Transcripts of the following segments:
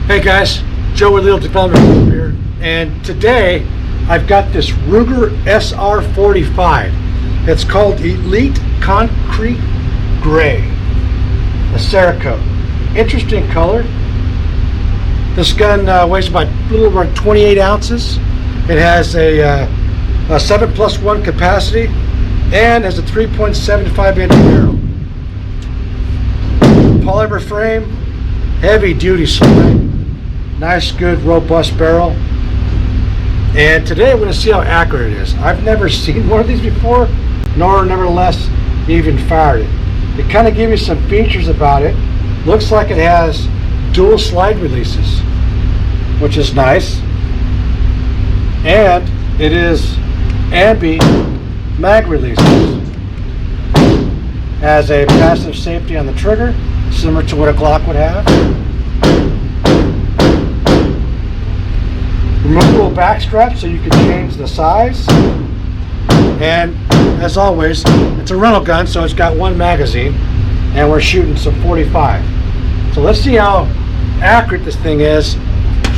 Hey guys, Joe with Little Development Group here, and today I've got this Ruger SR45. It's called Elite Concrete Gray, a Cerakote. Interesting color. This gun weighs about a little over 28 ounces. It has a 7+1 capacity and has a 3.75 inch barrel. Polymer frame, heavy duty slide. Nice, good, robust barrel. And today we're going to see how accurate it is. I've never seen one of these before, nor nevertheless even fired it. To kind of give you some features about it, looks like it has dual slide releases, which is nice. And it is ambi mag releases. Has a passive safety on the trigger, similar to what a Glock would have. Removable back strap so you can change the size. And as always, it's a rental gun, so it's got one magazine, and we're shooting some 45. So let's see how accurate this thing is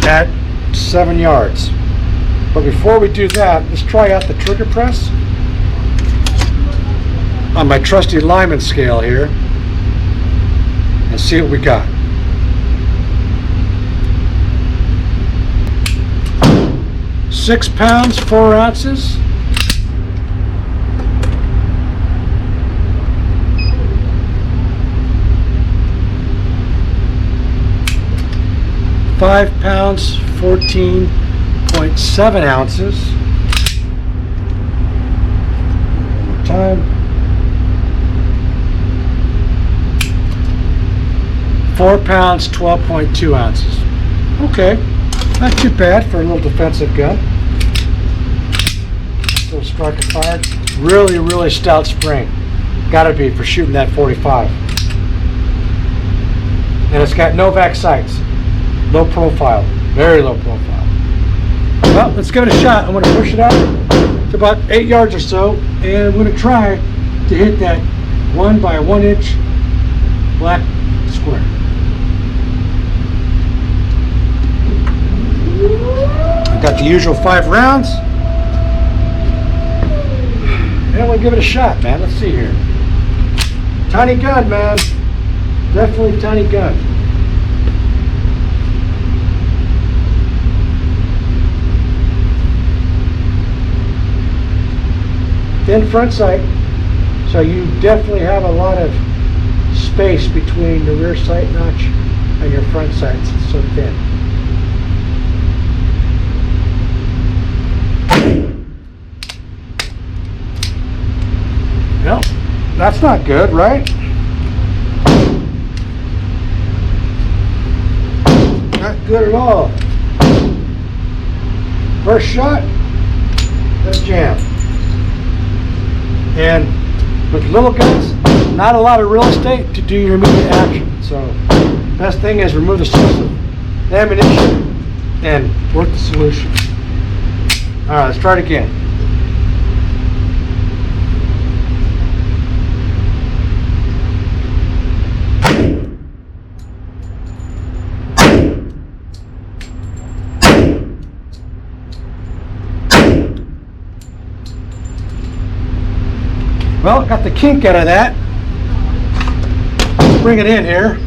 at 7 yards. But before we do that, let's try out the trigger press on my trusty Lyman scale here and see what we got. 6 pounds, 4 ounces. Five pounds, 14.7 ounces. One more time. 4 pounds, 12.2 ounces. Okay, not too bad for a little defensive gun. Still striker fired. Really, really stout spring. Gotta be for shooting that 45. And it's got Novak sights. Low profile, very low profile. Well, let's give it a shot. I'm going to push it out to about 8 yards or so, and I'm going to try to hit that 1 by 1 inch black square. I've got the usual 5 rounds, and we'll give it a shot, man. Let's see here. Tiny gun, man. Definitely tiny gun. Thin front sight, so you definitely have a lot of space between the rear sight notch and your front sights. It's so thin. Well, that's not good, right? Not good at all. First shot, let's jam. And with little guns, not a lot of real estate to do your immediate action. So best thing is remove the source of ammunition and work the solution. All right, let's try it again. Well, got the kink out of that. Let's bring it in here.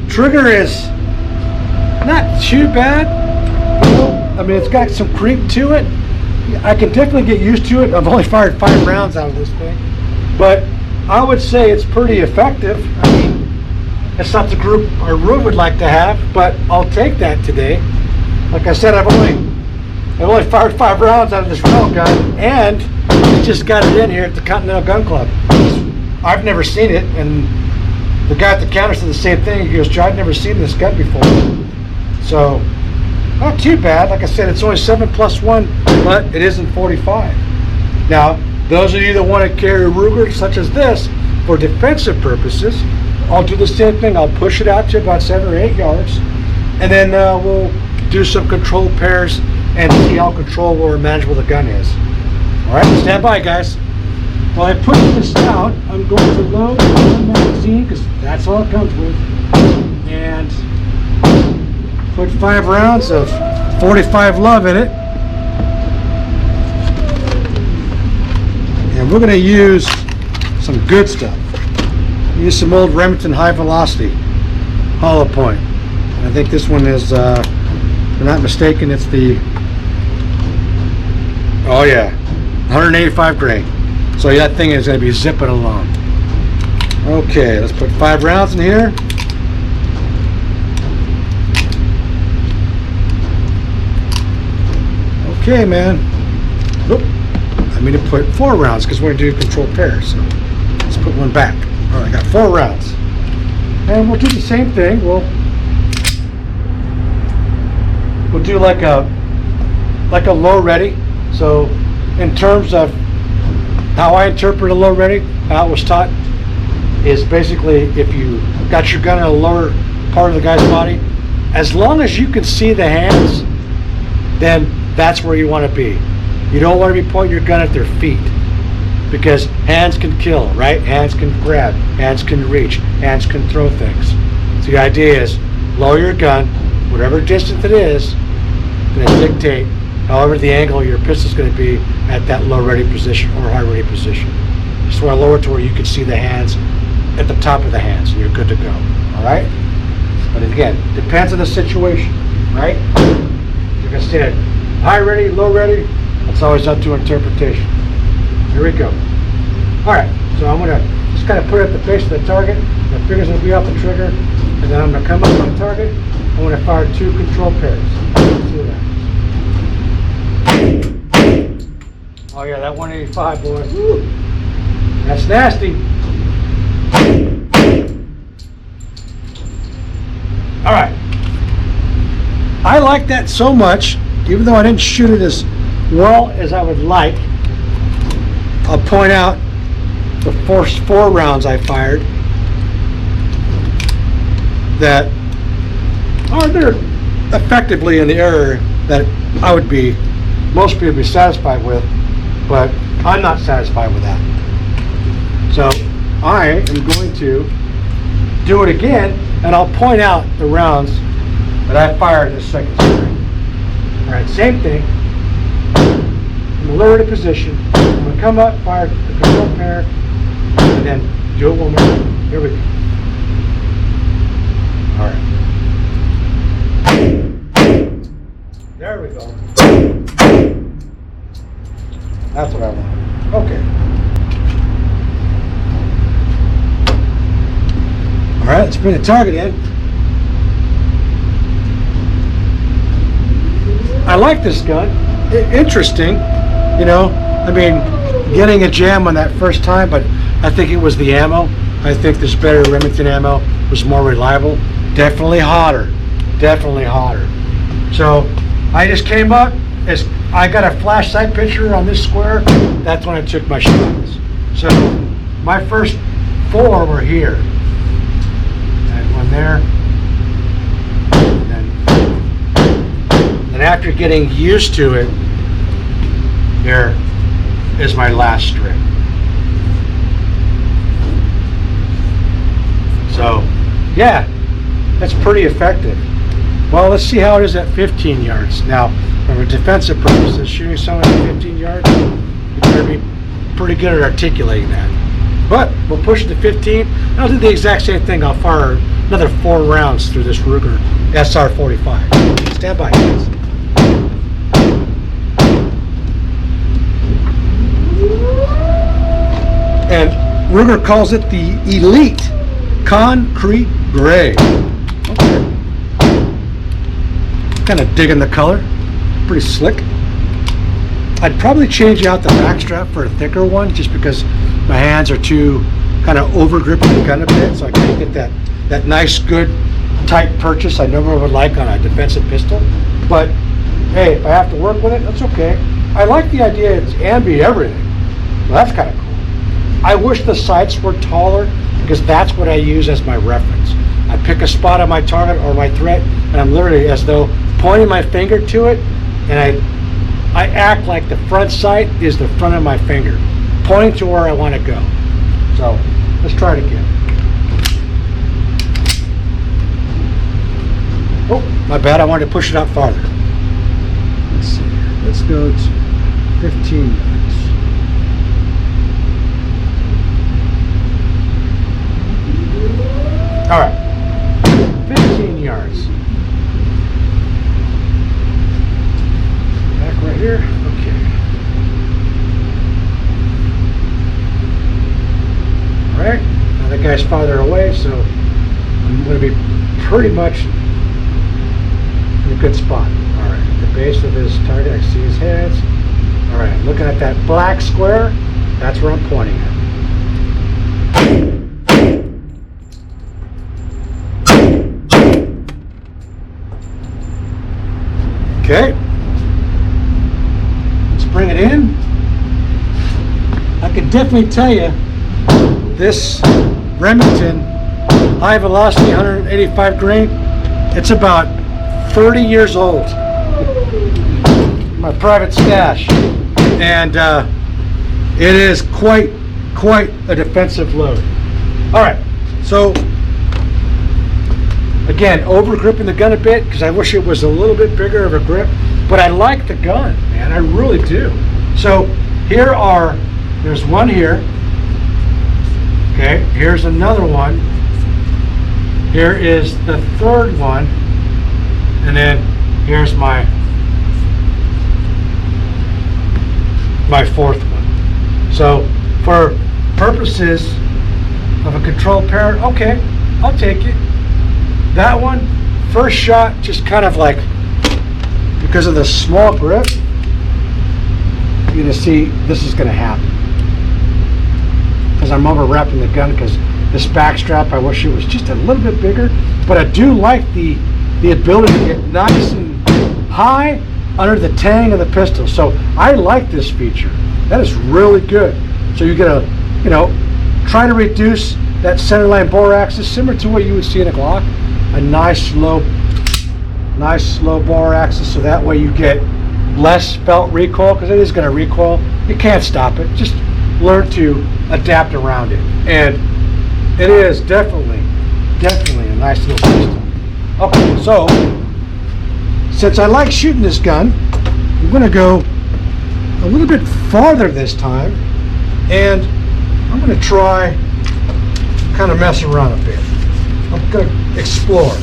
Trigger is not too bad. I mean, it's got some creep to it. I can definitely get used to it. I've only fired 5 rounds out of this thing, but I would say it's pretty effective. I mean, it's not the group our room would like to have, but I'll take that today. Like I said, I've only fired 5 rounds out of this rental gun, and we just got it in here at the Continental Gun Club. I've never seen it, and the guy at the counter said the same thing. He goes, "Joe, I've never seen this gun before." So, not too bad. Like I said, it's only 7+1, but it isn't 45. Now, those of you that want to carry a Ruger such as this for defensive purposes, I'll do the same thing. I'll push it out to about 7 or 8 yards, and then we'll do some control pairs and see how controllable or manageable the gun is. All right, stand by, guys. While I push this out, I'm going to load one magazine 15 because that's all it comes with, and put 5 rounds of 45 love in it. And we're going to use some good stuff. Use some old Remington high velocity hollow point. I think this one is, if I'm not mistaken, it's the, oh yeah, 185 grain. So that thing is going to be zipping along. Okay, let's put 5 rounds in here. Okay, man. Oop. I mean to put 4 rounds because we're going to do controlled pairs. So let's put one back. All right, I got 4 rounds. And we'll do the same thing. We'll do like a low ready. So in terms of how I interpret a low ready, how it was taught is basically if you got your gun in a lower part of the guy's body, as long as you can see the hands, then that's where you want to be. You don't want to be pointing your gun at their feet, because hands can kill, right? Hands can grab, hands can reach, hands can throw things. So the idea is lower your gun, whatever distance it is, going to dictate however the angle of your pistol is going to be at that low ready position or high ready position. Just want to lower it to where you can see the hands at the top of the hands, and you're good to go. All right? But again, depends on the situation, right? Like I said, high ready, low ready, that's always up to interpretation. Here we go. All right, so I'm going to just kind of put it at the base of the target. The finger's going to be off the trigger, and then I'm going to come up on the target. I'm going to fire 2 control pairs. Let's see what happens. Oh yeah, that 185, boy. Woo. That's nasty. All right. I like that so much, even though I didn't shoot it as well as I would like. I'll point out the first 4 rounds I fired that are they're effectively in the area that I would be, most people would be satisfied with, but I'm not satisfied with that. So I am going to do it again, and I'll point out the rounds that I fired in the second string. All right, same thing. I'm going to lower the position. I'm going to come up, fire the control pair, and then do it one more time. Here we go. All right. There we go. That's what I want. Okay. All right, let's bring the target in. I like this gun. Interesting, you know. I mean, getting a jam on that first time, but I think it was the ammo. I think this better Remington ammo was more reliable. Definitely hotter. Definitely hotter. So I just came up as I got a flash sight picture on this square. That's when I took my shots. So my first 4 were here. And one there. And after getting used to it, there is my last string. So, yeah, that's pretty effective. Well, let's see how it is at 15 yards. Now, from a defensive purposes, shooting someone at 15 yards, you better be pretty good at articulating that. But we'll push it to 15. And I'll do the exact same thing. I'll fire another 4 rounds through this Ruger SR45. Stand by, guys. And Ruger calls it the Elite Concrete Gray. Okay. Kind of digging the color. Pretty slick. I'd probably change out the back strap for a thicker one, just because my hands are too kind of over gripping the gun a bit, so I can't get that nice, good, tight purchase I normally would like on a defensive pistol. But hey, if I have to work with it, that's okay. I like the idea it's ambi everything. Well, that's kind of cool. I wish the sights were taller, because that's what I use as my reference. I pick a spot on my target or my threat, and I'm literally as though pointing my finger to it, and I act like the front sight is the front of my finger, pointing to where I want to go. So let's try it again. My bad, I wanted to push it out farther. Let's see. Let's go to 15 yards. All right. 15 yards. Back right here. Okay. All right. Now that guy's farther away, so I'm going to be pretty much in a good spot. All right. At the base of his target, I see his heads. All right. Looking at that black square, that's where I'm pointing at. Okay, let's bring it in. I can definitely tell you this Remington high velocity 185 grain, it's about 30 years old. My private stash, and it is quite a defensive load. All right, so again, over gripping the gun a bit because I wish it was a little bit bigger of a grip, but I like the gun, man, I really do. So there's one here, okay, here's another one, here is the third one, and then here's my fourth one. So for purposes of a controlled parent, okay, I'll take it. That one, first shot, just kind of like, because of the small grip, you're gonna see this is gonna happen. Because I'm over wrapping the gun, because this back strap, I wish it was just a little bit bigger, but I do like the ability to get nice and high under the tang of the pistol. So I like this feature. That is really good. So you're gonna, try to reduce that centerline bore axis, similar to what you would see in a Glock. A nice slow bore axis, so that way you get less felt recoil, because it is going to recoil. You can't stop it. Just learn to adapt around it, and it is definitely a nice little pistol. Okay, so since I like shooting this gun, I'm going to go a little bit farther this time, and I'm going to try kind of mess around a bit. I'm going to explore.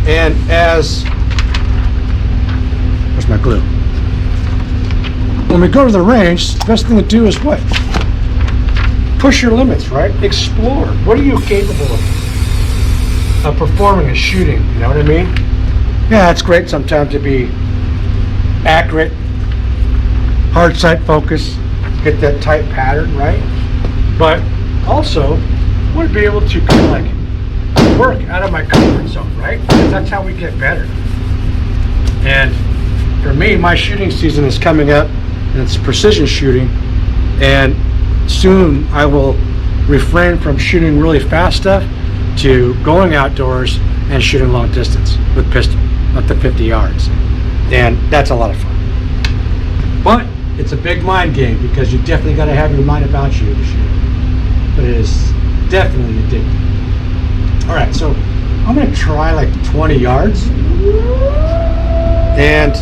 And where's my glue? When we go to the range, the best thing to do is what? Push your limits, right? Explore. What are you capable of performing and shooting? You know what I mean? Yeah, it's great sometimes to be accurate, hard sight focus, get that tight pattern, right? But also, I want to be able to kind of like work out of my comfort zone, right? Because that's how we get better. And for me, my shooting season is coming up, and it's precision shooting, and soon I will refrain from shooting really fast stuff to going outdoors and shooting long distance with pistol up to 50 yards, and that's a lot of fun. But it's a big mind game, because you definitely got to have your mind about you to shoot, but it is definitely addictive. All right, so I'm going to try like 20 yards, and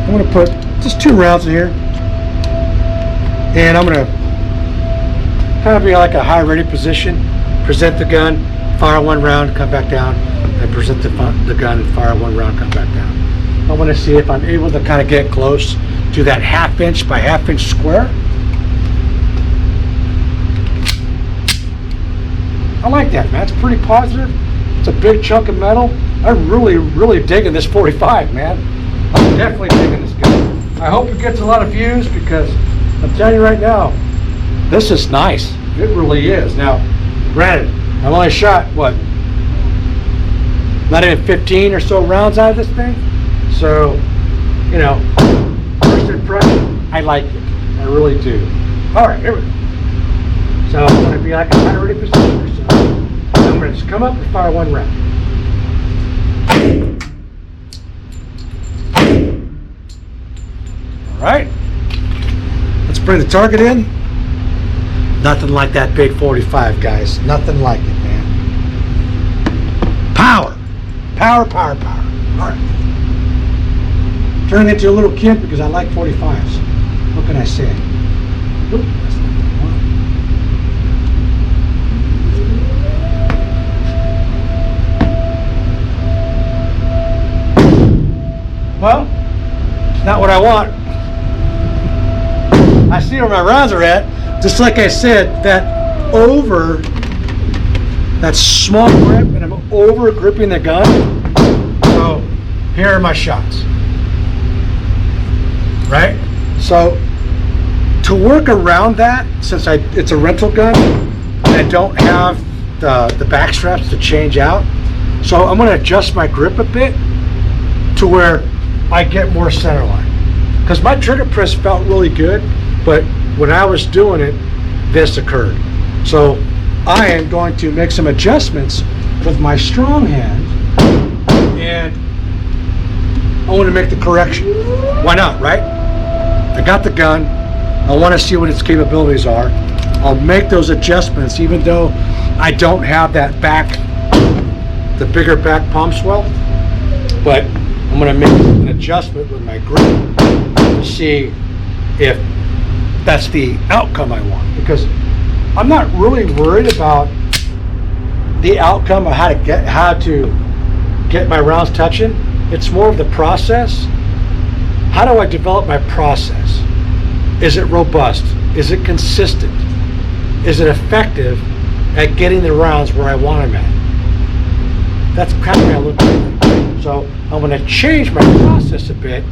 I'm going to put just 2 rounds in here, and I'm going to kind of be like a high ready position, present the gun, fire 1 round, come back down, and present the gun and fire 1 round, come back down. I want to see if I'm able to kind of get close to that 1/2 inch by 1/2 inch square. I like that, man. It's pretty positive. It's a big chunk of metal. I'm really digging this 45, man. I'm definitely digging this gun. I hope it gets a lot of views, because I'm telling you right now, this is nice. It really is. Now, granted, I've only shot, what, not even 15 or so rounds out of this thing. So, first impression, I like it. I really do. All right, here we go. So I'm going to be like a high ready position. So I'm going to just come up and fire 1 round. All right. Let's bring the target in. Nothing like that big 45, guys. Nothing like it, man. Power. Power, power, power. All right. Turning into a little kid because I like 45s. What can I say? Oop, that's not what I want. Well, it's not what I want. I see where my rounds are at. Just like I said, that small grip, and I'm over gripping the gun. So here are my shots. Right? So to work around that, since it's a rental gun, and I don't have the back straps to change out, so I'm going to adjust my grip a bit to where I get more center line. Because my trigger press felt really good, but when I was doing it, this occurred. So I am going to make some adjustments with my strong hand, and I want to make the correction. Why not, right? I got the gun. I want to see what its capabilities are. I'll make those adjustments even though I don't have that the bigger back palm swell, but I'm going to make an adjustment with my grip to see if that's the outcome I want, because I'm not really worried about the outcome of how to get my rounds touching. It's more of the process. How do I develop my process? Is it robust? Is it consistent? Is it effective at getting the rounds where I want them at? That's kind of what I look at. So I'm going to change my process a bit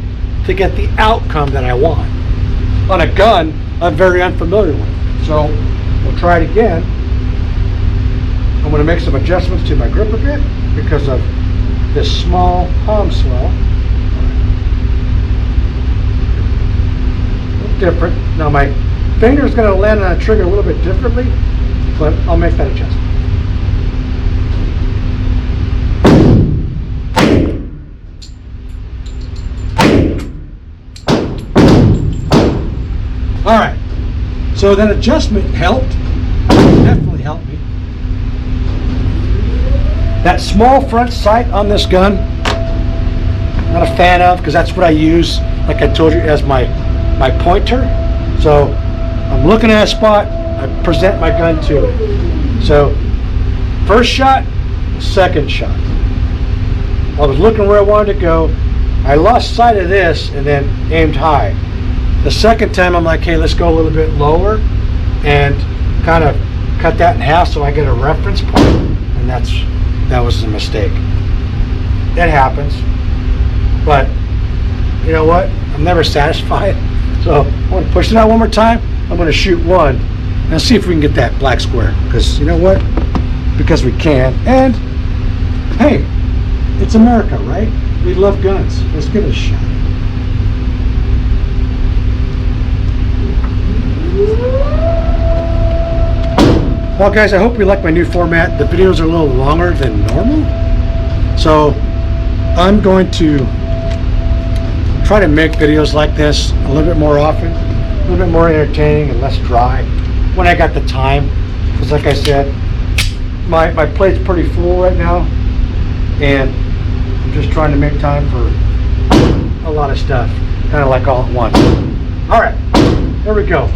to get the outcome that I want. On a gun I'm very unfamiliar with. So we'll try it again. I'm going to make some adjustments to my grip a bit because of this small palm swell. A little different. Now my finger's going to land on the trigger a little bit differently, but I'll make that adjustment. All right, so that adjustment helped, definitely helped me. That small front sight on this gun, not a fan of, because that's what I use, like I told you, as my pointer. So I'm looking at a spot, I present my gun to it. So first shot, second shot. I was looking where I wanted to go. I lost sight of this and then aimed high. The second time I'm like, hey, let's go a little bit lower and kind of cut that in half so I get a reference point, and that was a mistake. That happens, but you know what? I'm never satisfied, so I want to push it out one more time. I'm going to shoot one and see if we can get that black square, because you know what? Because we can, and hey, it's America, right? We love guns. Let's give it a shot. Well guys, I hope you like my new format. The videos are a little longer than normal, so I'm going to try to make videos like this a little bit more often, a little bit more entertaining and less dry when I got the time, because like I said, my plate's pretty full right now, and I'm just trying to make time for a lot of stuff, kind of like all at once. All right, there we go.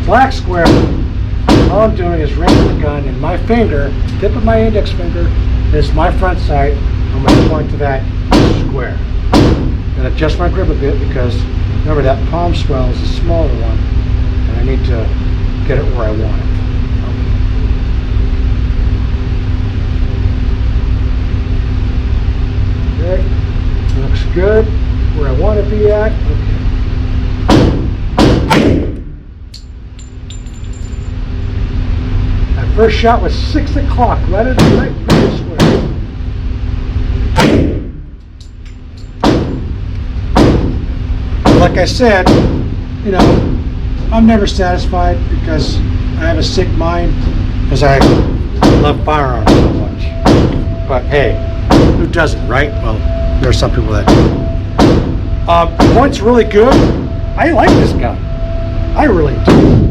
Black square. All I'm doing is raising the gun, and my finger, tip of my index finger, is my front sight. I'm going to point to that square. And adjust my grip a bit because, remember, that palm swell is a smaller one, and I need to get it where I want it. Okay. Looks good. Where I want to be at. Okay. First shot was 6 o'clock, right at the right square. Like I said, you know, I'm never satisfied because I have a sick mind because I love firearms so much. But hey, who doesn't, right? Well, there are some people that do. The point's really good. I like this gun. I really do.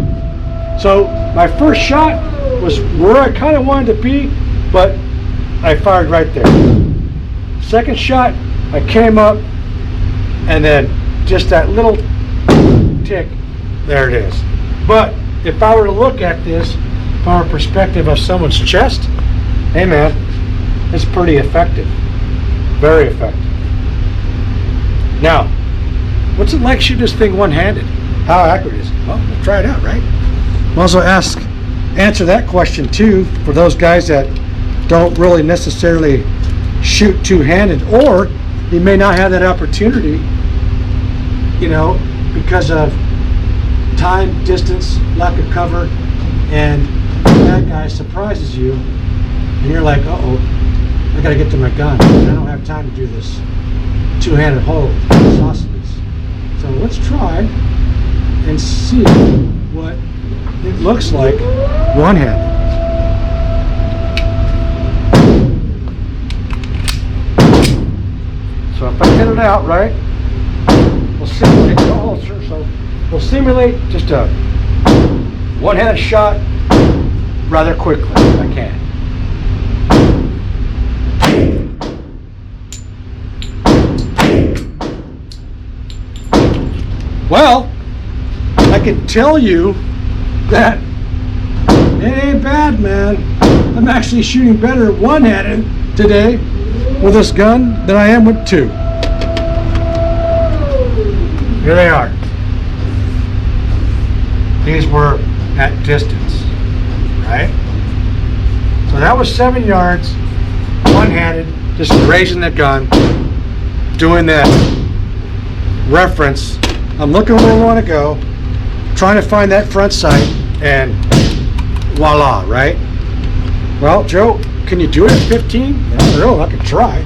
So my first shot was where I kind of wanted to be, but I fired right there. Second shot, I came up, and then just that little tick, there it is. But if I were to look at this from a perspective of someone's chest, hey man, it's pretty effective. Very effective. Now, what's it like shooting this thing one-handed? How accurate is it? Well, we'll try it out, right? I'll also answer that question too for those guys that don't really necessarily shoot two-handed, or you may not have that opportunity, you know, because of time, distance, lack of cover, and that guy surprises you and you're like, uh-oh, I gotta get to my gun. I don't have time to do this two-handed hold sausages. So let's try and see what it looks like one-handed. So if I get it out right, we'll simulate. Oh, sure. So we'll simulate just a one-handed shot rather quickly if I can. Well, I can tell you that it ain't bad, man. I'm actually shooting better one-handed today with this gun than I am with two. Here they are. These were at distance, right? So that was 7 yards, one-handed, just raising the gun, doing that reference. I'm looking where I want to go, trying to find that front sight, and voila, right? Well, Joe, can you do it at 15? I don't know, I could try.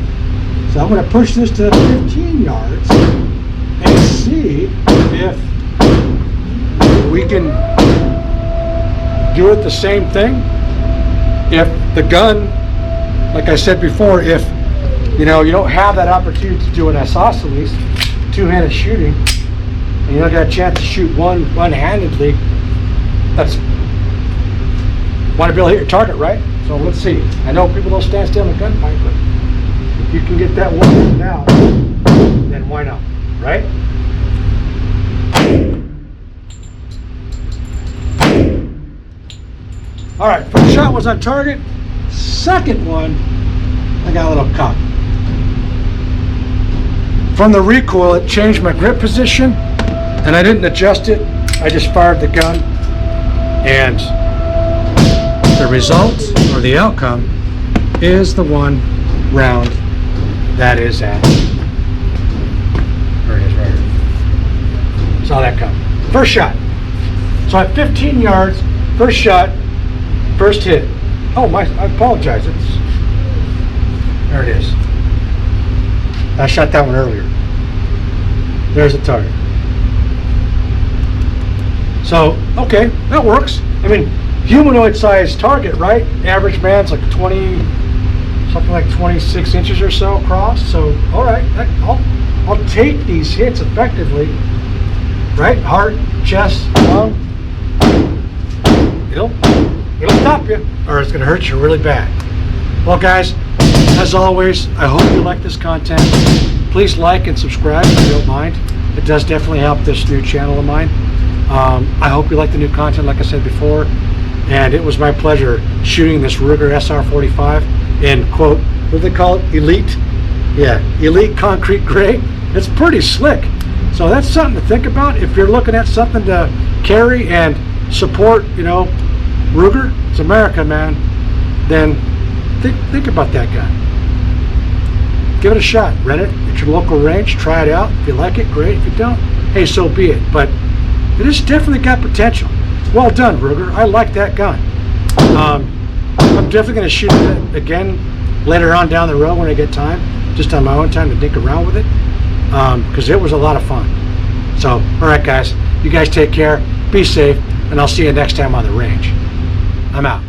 So I'm going to push this to 15 yards and see if we can do it the same thing. If the gun, like I said before, if you know you don't have that opportunity to do an isosceles, two-handed shooting, and you don't get a chance to shoot one-handedly, that's want to be able to hit your target, right? So let's see. I know people don't stand still in a gunfight, but if you can get that one out, then why not, right? All right, first shot was on target. Second one, I got a little cock. From the recoil, it changed my grip position, and I didn't adjust it. I just fired the gun, and the result, or the outcome, is the one round that is at, there it is right here. Saw that come. First shot. So at 15 yards, first shot, first hit. Oh, I apologize. There it is. I shot that one earlier. There's the target. So, okay, that works. I mean, humanoid sized target, right? Average man's like 20, something like 26 inches or so across. So, all right, I'll take these hits effectively, right? Heart, chest, lung. It'll stop you, or it's gonna hurt you really bad. Well, guys, as always, I hope you like this content. Please like and subscribe if you don't mind. It does definitely help this new channel of mine. I hope you like the new content, like I said before. And it was my pleasure shooting this Ruger SR45 in, quote, what do they call it? Elite? Yeah, Elite Concrete Gray. It's pretty slick. So that's something to think about. If you're looking at something to carry and support, you know, Ruger, it's America, man, then think about that gun. Give it a shot. Rent it at your local range. Try it out. If you like it, great. If you don't, hey, so be it. But it has definitely got potential. Well done, Ruger. I like that gun. I'm definitely going to shoot it again later on down the road when I get time, just on my own time to dig around with it, because it was a lot of fun. So, all right, guys. You guys take care. Be safe, and I'll see you next time on the range. I'm out.